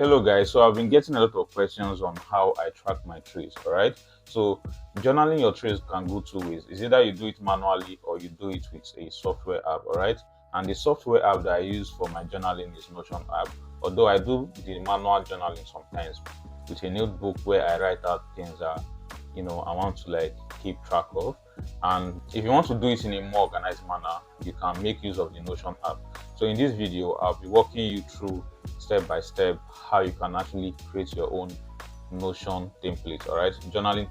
Hello guys, so I've been getting a lot of questions on how I track my trades, all right? So journaling your trades can go two ways. It's either you do it manually or you do it with a software app, all right? And the software app that I use for my journaling is Notion app. Although I do the manual journaling sometimes with a notebook where I write out things that I want to like keep track of. And if you want to do it in a more organized manner, you can make use of the Notion app. So in this video, I'll be walking you through step by step how you can actually create your own Notion template, all right? Journaling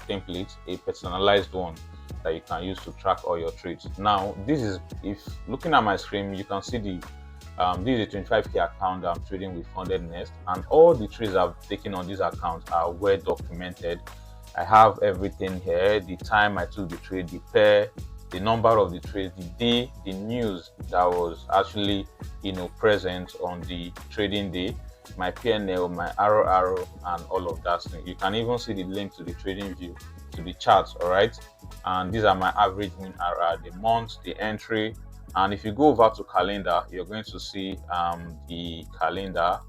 template, a personalized one that you can use to track all your trades. Now, this is, if looking at my screen, you can see this is a 25k account that I'm trading with Funded Nest, and all the trades I've taken on this account are well documented. I have everything here: the time I took the trade, the pair, the number of the trades, the day, the news that was actually present on the trading day, my PNL, my arrow, and all of that. You can even see the link to the trading view, to the charts, all right? And these are my average win RR, the month, the entry. And if you go over to calendar, you're going to see the calendar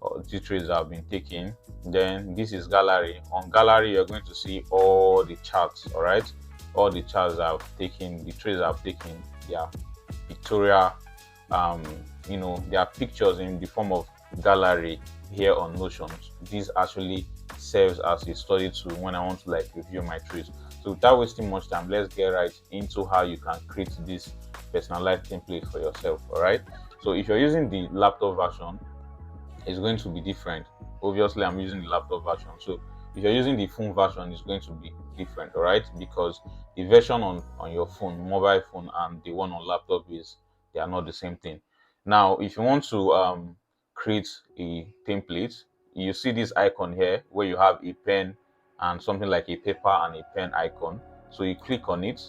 or the trades I've been taking. Then this is gallery. On gallery, you're going to see all the charts, all right? All the charts I've taken, the trades I've taken, they are pictorial. There are pictures in the form of gallery here on Notion. This actually serves as a study tool when I want to like review my trades. So without wasting much time, let's get right into how you can create this personalized template for yourself. All right. So if you're using the laptop version, it's going to be different. Obviously, I'm using the laptop version. So if you're using the phone version, it's going to be different, all right? Because the version on your phone, mobile phone, and the one on laptop they are not the same thing. Now, if you want to create a template, you see this icon here where you have a pen and something like a paper and a pen icon. So you click on it.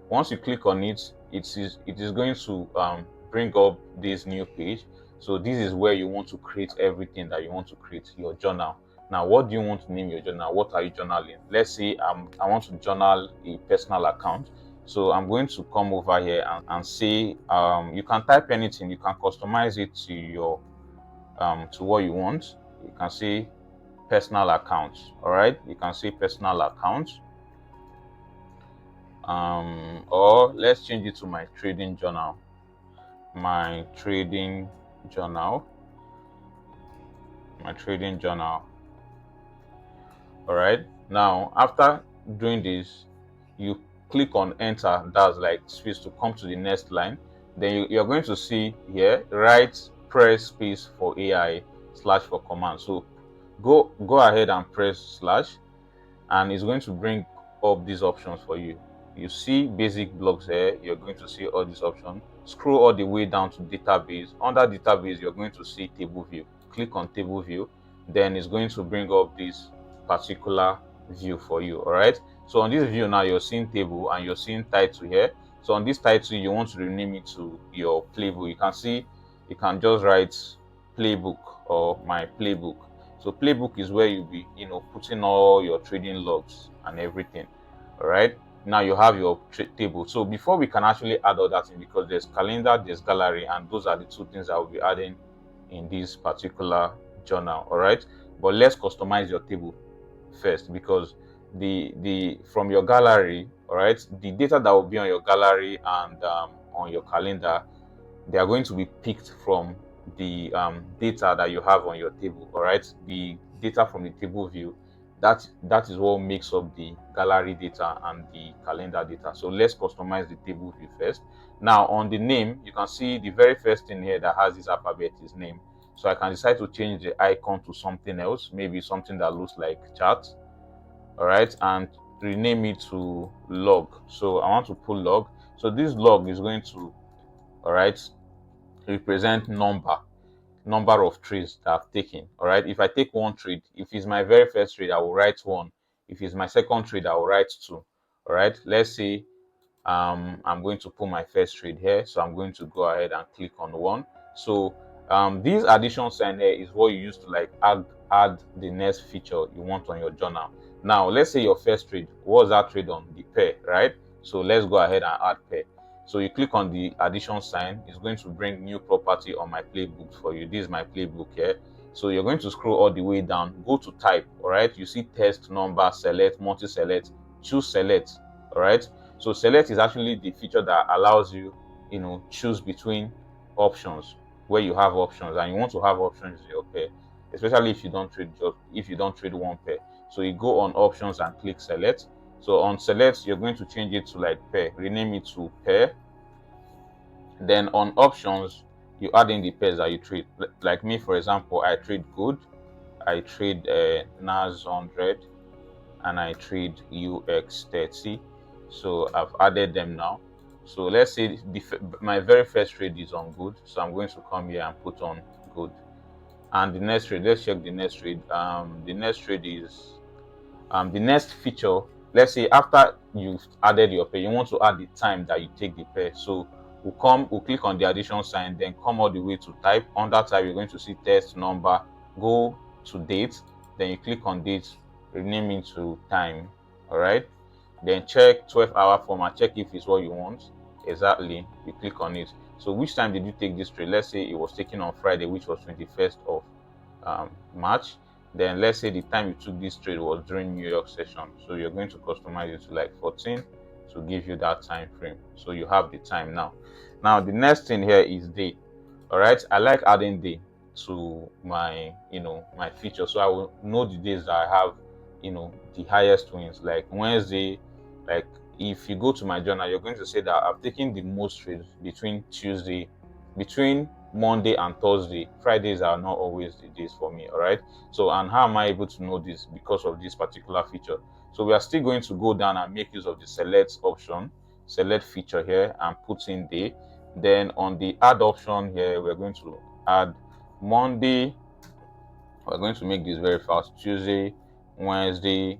Once you click on it, it is going to bring up this new page. So this is where you want to create everything that you want to create, your journal. Now, what do you want to name your journal? What are you journaling? Let's say I want to journal a personal account. So I'm going to come over here and say you can type anything. You can customize it to your to what you want. You can say personal account. All right. You can say personal account. Or let's change it to my trading journal. My trading journal. My trading journal. All right. Now, after doing this, you click on enter. That's like space to come to the next line. Then you're going to see here, right, press space for AI slash for command. So go ahead and press slash, and it's going to bring up these options for you. You see basic blocks here. You're going to see all these options. Scroll all the way down to database. Under database, you're going to see table view. Click on table view. Then it's going to bring up this particular view for you. All right. So on this view now, you're seeing table and you're seeing title here. So on this title, you want to rename it to your playbook. You can see, you can just write playbook or my playbook. So playbook is where you'll be, putting all your trading logs and everything. All right. Now you have your table. So before we can actually add all that in, because there's calendar, there's gallery, and those are the two things I will be adding in this particular journal. All right. But let's customize your table first, because the from your gallery, all right, the data that will be on your gallery and on your calendar, they are going to be picked from the data that you have on your table. All right, the data from the table view, that is what makes up the gallery data and the calendar data. So let's customize the table view first. Now on the name, you can see the very first thing here that has this alphabet is name. So I can decide to change the icon to something else, maybe something that looks like chart, all right, and rename it to log. So I want to put log. So this log is going to, all right, represent number of trades that I've taken. All right, if I take one trade, if it's my very first trade, I will write one. If it's my second trade, I will write two. All right, let's say I'm going to put my first trade here, so I'm going to go ahead and click on one. So this addition sign here is what you use to like add the next feature you want on your journal. Now let's say your first trade, what was that trade on? The pair, right? So let's go ahead and add pair. So you click on the addition sign, it's going to bring new property on my playbook for you. This is my playbook here. So you're going to scroll all the way down, go to type. All right, you see test, number, select, multi select, choose select. All right, so select is actually the feature that allows you, choose between options, where you have options and you want to have options in your pair, especially if you don't trade one pair. So you go on options and click select. So on select, you're going to change it to like pair, rename it to pair. Then on options, you add in the pairs that you trade. Like me, for example, I trade gold, I trade NAS 100, and I trade UX30. So I've added them now. So let's say my very first trade is on good. So I'm going to come here and put on good. And the next trade, let's check the next trade. The next trade is the next feature. Let's say after you've added your pair, you want to add the time that you take the pair. So we'll click on the addition sign, then come all the way to type. Under type, you're going to see test, number, go to date, then you click on date, rename it to time. All right, then check 12-hour format, check if it's what you want exactly. You click on it. So which time did you take this trade? Let's say it was taken on Friday, which was 21st of March. Then let's say the time you took this trade was during New York session. So you're going to customize it to like 14 to give you that time frame. So you have the time now. Now the next thing here is day. All right, I like adding day to my my feature, so I will know the days that I have the highest wins. Like Wednesday, like if you go to my journal, you're going to say that I've taken the most trades between Monday and Thursday. Fridays are not always the days for me. All right, so and how am I able to know this? Because of this particular feature. So we are still going to go down and make use of the select option, select feature here, and put in day. Then on the add option here, we're going to add Monday. We're going to make this very fast: Tuesday, Wednesday,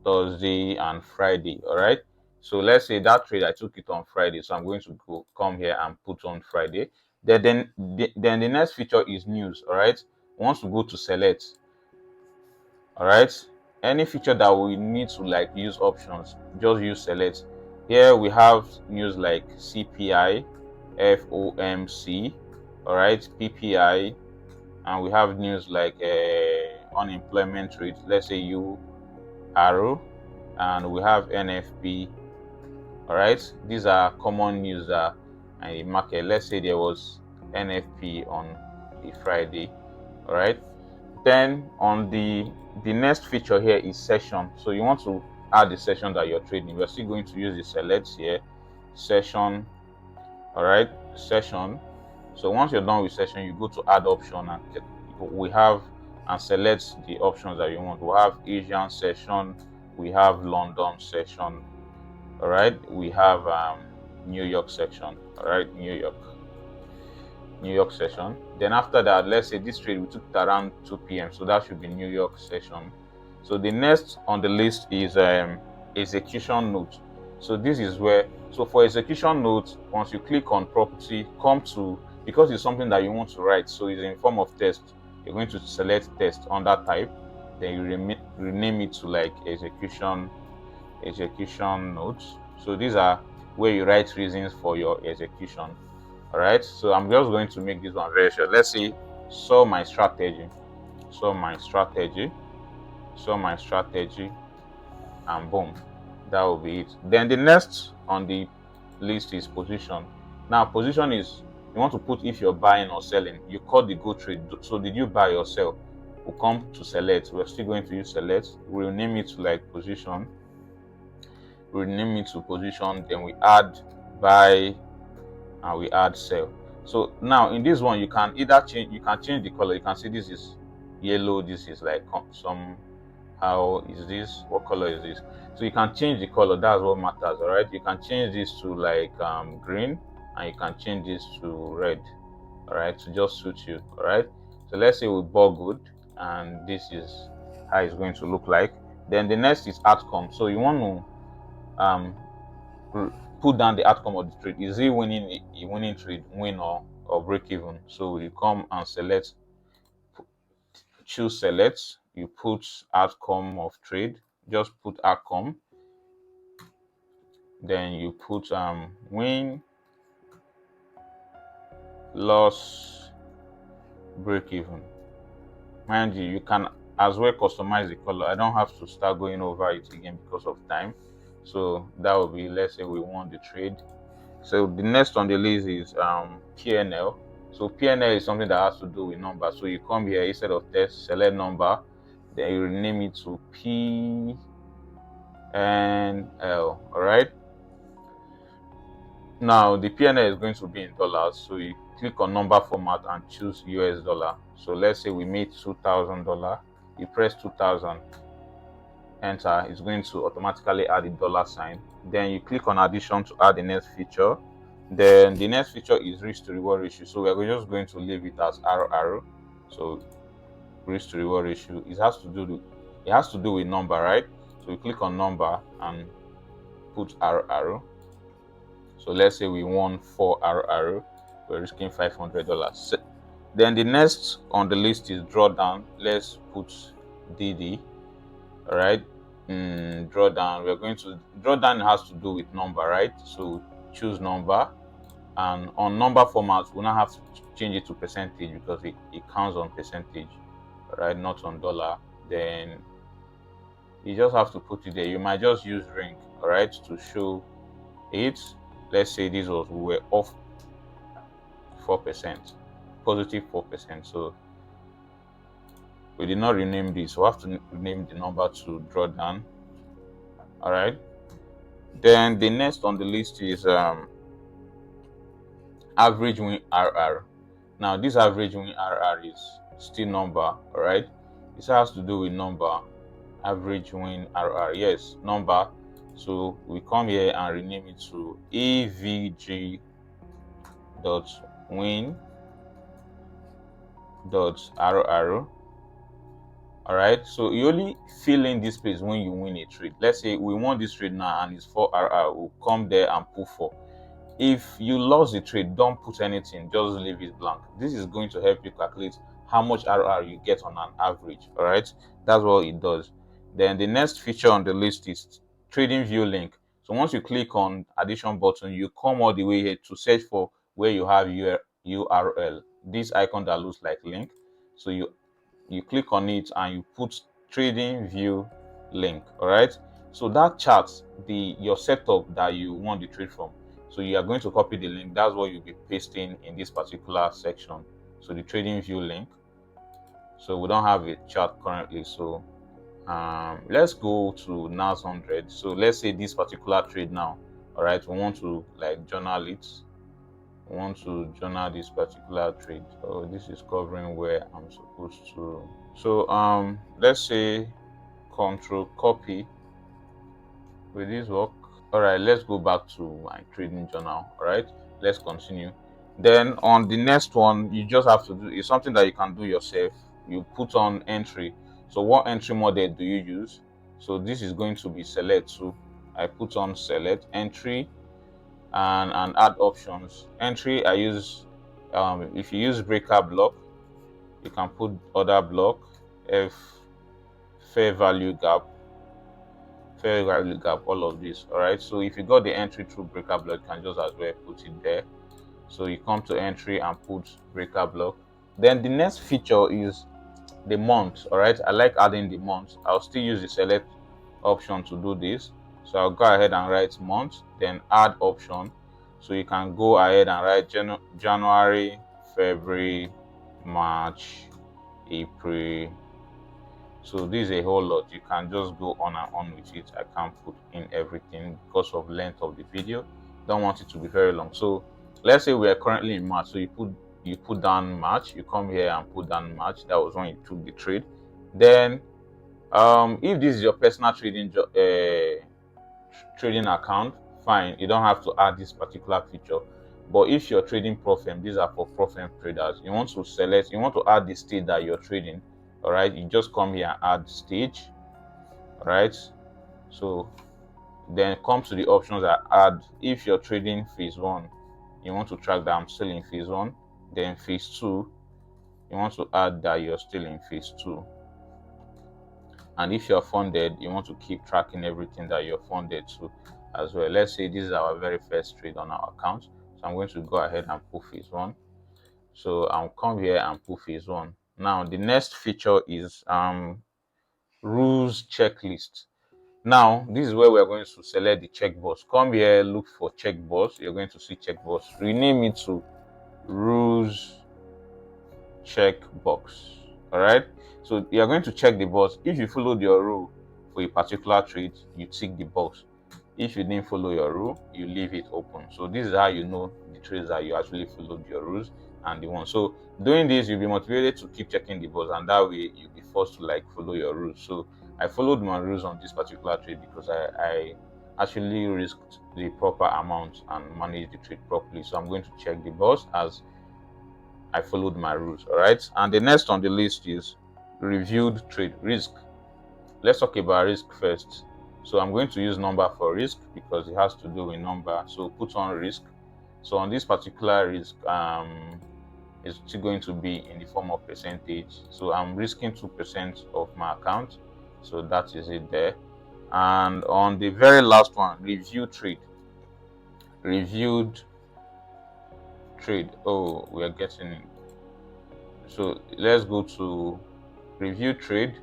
Thursday, and Friday. All right, so let's say that trade I took it on Friday, so I'm going to come here and put on Friday. Then the next feature is news. All right, once we go to select, all right, any feature that we need to like use options, just use select. Here we have news like CPI, FOMC, all right, PPI, and we have news like unemployment rate, let's say URO, and we have NFP. All right, these are common news that in the market. Let's say there was NFP on a Friday. All right, then on the next feature here is session. So you want to add the session that you're trading. We're still going to use the select here, session. All right, session. So once you're done with session, you go to add option, and we have and select the options that you want. We have Asian session, we have London session. All right, we have New York section. All right, New York session. Then after that, let's say this trade we took it around 2 p.m. So that should be New York session. So the next on the list is execution note. So this is where, so for execution note, once you click on property, come to, because it's something that you want to write, so it's in form of text, you're going to select text under type, then you rename it to like execution notes. So these are where you write reasons for your execution. All right, so I'm just going to make this one very short. Let's say saw my strategy, and boom, that will be it. Then the next on the list is position. Now position is, you want to put if you're buying or selling. You call the go trade. So did you buy or sell? We'll come to select. We're still going to use select. We'll name it to like position. We'll name it to position. Then we add buy and we add sell. So now in this one, you can either change. You can change the color. You can see this is yellow. This is like some. How is this? What color is this? So you can change the color. That's what matters. All right, you can change this to like green, and you can change this to red. All right, to just suit you. All right, so let's say we bought good, and this is how it's going to look like. Then the next is outcome. So you want to put down the outcome of the trade. Is it winning, a winning trade, win or break even? So you come and select, choose select, you put outcome of trade, just put outcome, then you put win, loss, break even. Mind you, you can as well customize the color. I don't have to start going over it again because of time. So that will be, let's say we want the trade. So the next on the list is PNL. So PNL is something that has to do with numbers. So you come here, instead of text, select number, then you rename it to PNL. All right. Now the PNL is going to be in dollars. So you click on number format and choose US dollar. So let's say we made $2,000. You press 2,000, enter. It's going to automatically add the dollar sign. Then you click on addition to add the next feature. Then the next feature is risk to reward ratio. So we're just going to leave it as arrow. So risk to reward ratio, it has to do with number, right? So we click on number and put arrow. So let's say we want 4 arrow. We're risking $500. Then the next on the list is drawdown. Let's put DD. All right. Drawdown. We're going to drawdown has to do with number, right? So choose number. And on number format, we now have to change it to percentage because it counts on percentage, right? Not on dollar. Then you just have to put it there. You might just use ring, all right, to show it. Let's say this was, we were off 4%, positive 4%. So we did not rename this. We have to rename the number to drawdown. All right. Then the next on the list is average win RR. Now this average win RR is still number, all right? This has to do with number. Average win RR, yes, number. So we come here and rename it to avg dot win dot RR. All right, so you only fill in this space when you win a trade. Let's say we want this trade now and it's 4 RR. We'll come there and put 4. If you lost the trade, don't put anything, just leave it blank. This is going to help you calculate how much RR you get on an average. All right, that's what it does. Then the next feature on the list is trading view link. So once you click on addition button, you come all the way here to search for where you have your URL, this icon that looks like link. So you click on it and you put trading view link. All right, so that charts your setup that you want the trade from. So you are going to copy the link. That's what you'll be pasting in this particular section. So the trading view link. So we don't have a chart currently. So let's go to NAS 100. So let's say this particular trade now. All right, we want to like journal it. We want to journal this particular trade. So this is covering where I'm supposed to. So let's say control copy. Will this work? All right, let's go back to my trading journal. All right, let's continue. Then on the next one, you just have to do, it's something that you can do yourself. You put on entry. So what entry model do you use? So this is going to be select. So I put on select entry and add options. Entry, I use if you use breaker block, you can put other block, fair value gap, all of this. All right, so if you got the entry through breaker block, you can just as well put it there. So you come to entry and put breaker block. Then the next feature is the month. All right, I like adding the month. I'll still use the select option to do this. So I'll go ahead and write month, then add option. So you can go ahead and write January, February, March, April. So this is a whole lot. You can just go on and on with it. I can't put in everything because of length of the video. Don't want it to be very long. So let's say we are currently in March. So you put down March. You come here and put down March. That was when you took the trade. Then if this is your personal trading account, fine, you don't have to add this particular feature. But if you're trading Profem, these are for Profem traders, you want to add the state that you're trading. All right, you just come here and add stage. All right, so then come to the options that add. If you're trading phase 1, you want to track that I'm still in phase 1. Then phase 2, you want to add that you're still in phase 2. And if you're funded, you want to keep tracking everything that you're funded to as well. Let's say this is our very first trade on our account. So I'm going to go ahead and put phase 1. So I'll come here and put phase 1. Now the next feature is rules checklist. Now this is where we are going to select the checkbox. Come here, look for checkbox. You're going to see checkbox. Rename it to rules checkbox. All right. So you are going to check the box. If you followed your rule for a particular trade, you tick the box. If you didn't follow your rule, you leave it open. So this is how you know the trades that you actually followed your rules and the one. So doing this, you'll be motivated to keep checking the box, and that way you'll be forced to like follow your rules. So I followed my rules on this particular trade because I actually risked the proper amount and managed the trade properly. So I'm going to check the box as I followed my rules. All right. And the next on the list is reviewed trade risk. Let's talk about risk first. So I'm going to use number for risk because it has to do with number. So put on risk. So on this particular risk, it's still going to be in the form of percentage. So I'm risking 2% of my account. So that is it there. And on the very last one, review trade. Reviewed trade. Oh, we are getting it. So let's go to review trade.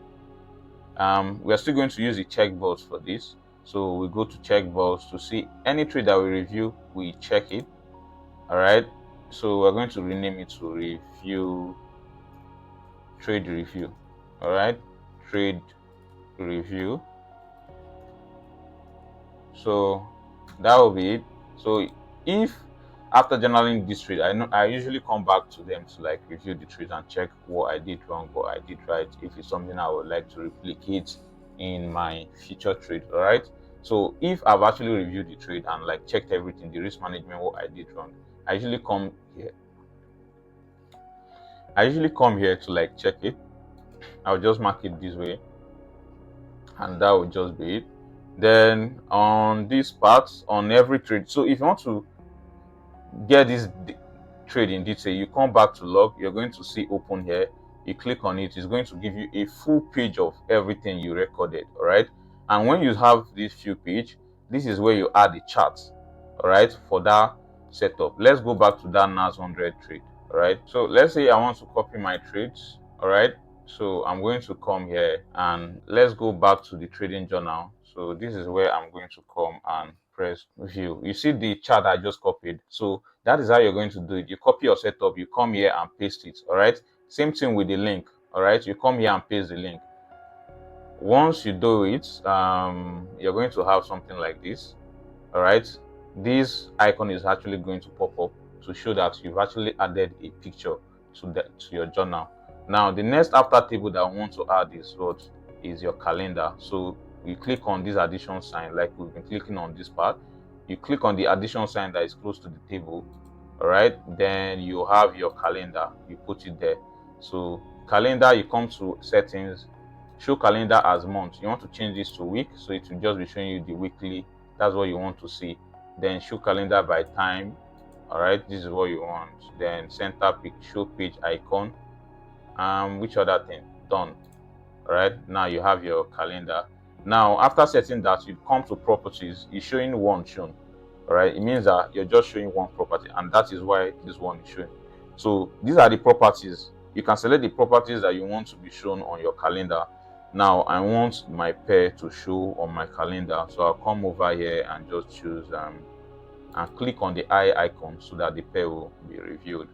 We are still going to use the checkbox for this. So we go to checkbox to see any trade that we review, we check it. All right. So we're going to rename it to review trade review. All right, trade review. So that will be it. So if after journaling this trade, I usually come back to them to like review the trade and check what I did wrong, what I did right, if it's something I would like to replicate in my future trade. All right. So if I've actually reviewed the trade and like checked everything, the risk management, what I did wrong, I usually come here. To like check it. I'll just mark it this way, and that will just be it. Then on this part, on every trade. So if you want to get this trade in detail, you come back to log. You're going to see open here. You click on it. It's going to give you a full page of everything you recorded. All right. And when you have this full page, this is where you add the charts. All right, for that setup. Let's go back to that NAS 100 trade. All right. So let's say I want to copy my trades. All right. So I'm going to come here and let's go back to the trading journal. So this is where I'm going to come and press view. You see the chart I just copied. So that is how you're going to do it. You copy your setup, you come here and paste it. All right. Same thing with the link. All right. You come here and paste the link. Once you do it, you're going to have something like this. All right. This icon is actually going to pop up to show that you've actually added a picture to your journal. Now the next after table that I want to add is what is your calendar. So you click on this addition sign, like we've been clicking on this part. You click on the addition sign that is close to the table. All right, then you have your calendar, you put it there. So calendar, you come to settings, show calendar as month. You want to change this to week, so it will just be showing you the weekly. That's what you want to see. Then show calendar by time. All right, this is what you want. Then center pick, show page icon. Which other thing? Done. All right, now you have your calendar. Now after setting that, you come to properties. It's showing one shown. All right, it means that you're just showing one property, and that is why this one is showing. So these are the properties. You can select the properties that you want to be shown on your calendar. Now I want my pair to show on my calendar, so I'll come over here and just choose and click on the eye icon so that the pair will be reviewed.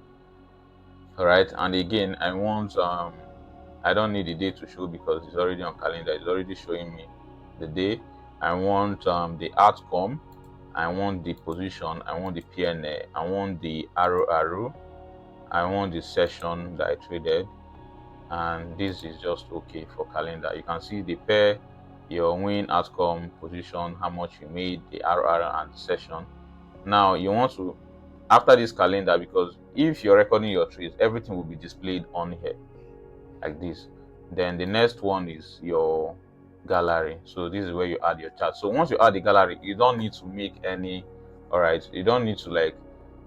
All right, and again I want I don't need the day to show because it's already on calendar. It's already showing me the day. I want the outcome. I want the position. I want the PNA. I want the arrow. I want the session that I traded. And this is just okay for calendar. You can see the pair, your win, outcome, position, how much you made, the arrow, and the session. Now you want to, after this calendar, because if you're recording your trades, everything will be displayed on here like this. Then the next one is your gallery. So this is where you add your chart. So once you add the gallery, you don't need to make any, all right, you don't need to like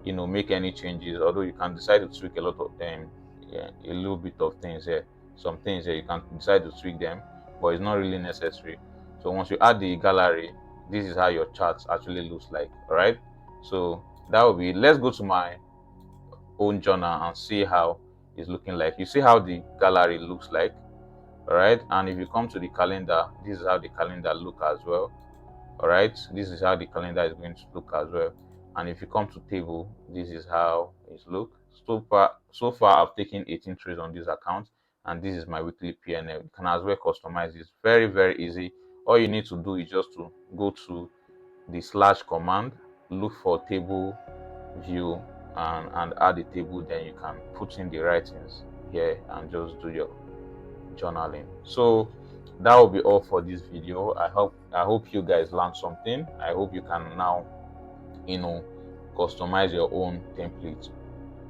make any changes, although you can decide to tweak a lot of them, a little bit of things here. Some things here you can decide to tweak them, but it's not really necessary. So once you add the gallery, this is how your charts actually looks like. All right, so that will be, let's go to my own journal and see how is looking like. You see how the gallery looks like, all right? And if you come to the calendar, this is how the calendar look as well, all right? This is how the calendar is going to look as well. And if you come to table, this is how it look. So far I've taken 18 trades on this account, and this is my weekly PNL. You can as well customize this. Very, very easy. All you need to do is just to go to the slash command, look for table view, and add a table. Then you can put in the writings here and just do your journaling. So that will be all for this video. I hope you guys learned something. I hope you can now, customize your own template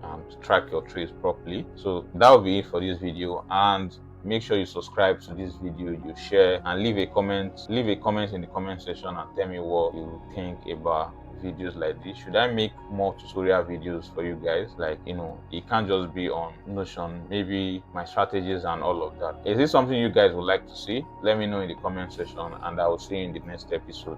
and track your trades properly. So that will be it for this video, and make sure you subscribe to this video, you share, and leave a comment in the comment section and tell me what you think about videos like this. Should I make more tutorial videos for you guys? Like, it can't just be on Notion, maybe my strategies and all of that. Is this something you guys would like to see? Let me know in the comment section, and I will see you in the next episode.